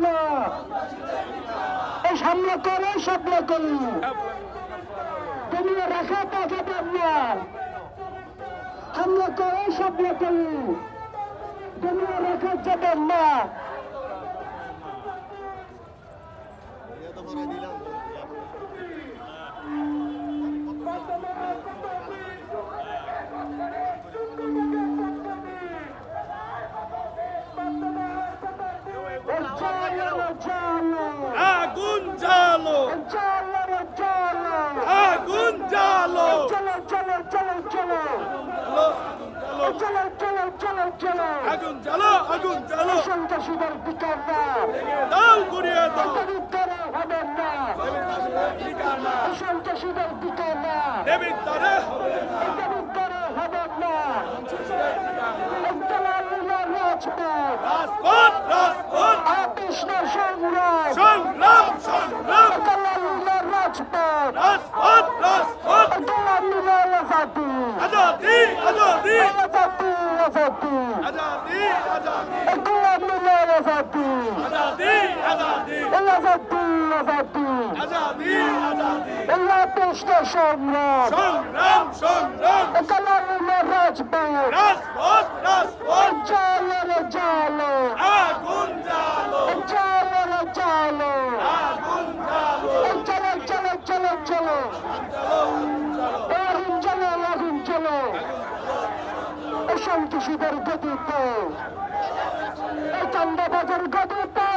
না, এই সামনে করে সামনে করি দুনিয়া রাখা তা যাবেন না, হামলা করে সামনে করি দুনিয়া রাখা যাবেন না। আগুন জ্বালো, আগুন জ্বালো, চলো চলো চলো চলো চলো চলো চলো চলো আগুন জ্বালো, আগুন জ্বালো, সন্ত্রাসীদের বিচার না, দাও ঘুরিয়ে দাও, বিদ্যারে হবে না, সন্ত্রাসীদের বিচার না, দেবিদ্বারে বিদ্যারে হবে না, রাজপথ রাজপথ, রাজপথ, কৃষ্ণ সংগ্রাম সংগ্রাম, সংগ্রাম, রাজপথ রাজপথ, রাজপথ, আজাদি আজাদি, আজাদি, আজাদি আজাদি আজাদি, আজাদি, আজাদি আজাদি, আজাদি, আজাদি আজাদি আজাদি, আজাদি, কৃষ্ণ সংগ্রাম সংগ্রাম, সংগ্রাম, রাজপথ রাজপথ, রাজপথ, চলো রে চলো আগুন জ্বালো, চলো রে চলো আগুন জ্বালো, চলো চলো চলো চলো আগুন চলো আগুন চলো সন্ত্রাসীদের গতিতে চান্দাবাজার গতিতে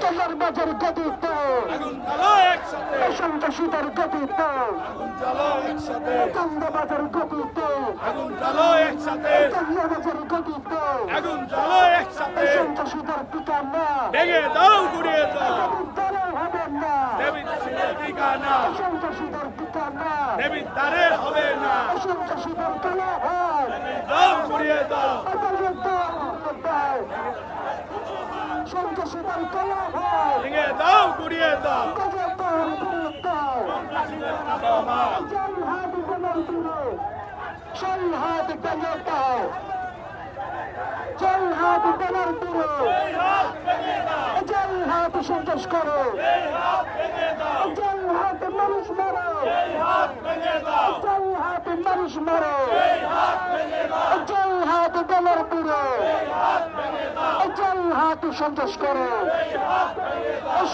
চান্দাবাজার গতিতে আগুন জ্বালো একসাথে, সন্ত্রাসীদের গতিতে আগুন জ্বালো একসাথে, চান্দাবাজার গতিতে আগুন জ্বালো একসাথে, চান্দাবাজার গতিতে আগুন জ্বালো একসাথে, সন্ত্রাসীদের পিতার না ভেঙে দাও, ঘুরিয়ে দাও, বিদ্যারে হবে না দেবিদ্বারের ঠিকানা, সন্ত্রাসীদের পিতার না দেবিদ্বারে হবে না, সন্ত্রাসীদের তোলা হয় দাও, ঘুরিয়ে দাও, সন্ত্রাসীদের তোলা হয় ভেঙে দাও, ঘুরিয়ে দাও, চল হাত বেলে দাও, চল হাত বেলার দিলে চল হাত সন্ত্রাস করো, চল হাত মানুষ মারো, চল হাত মানুষ মারো, চল হাত বেলার দিলে চল হাত সন্ত্রাস করো,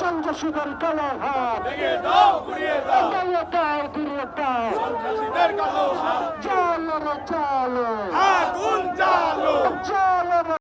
সন্ত্রাসীদের কালো হাত ভেঙে দাও, ঘুরিয়ে দাও, গায়ে দাও দূরে দাও, সন্ত্রাসীদের কালো হাত, চলো রে চলো আগুন জ্বালো। চলো রে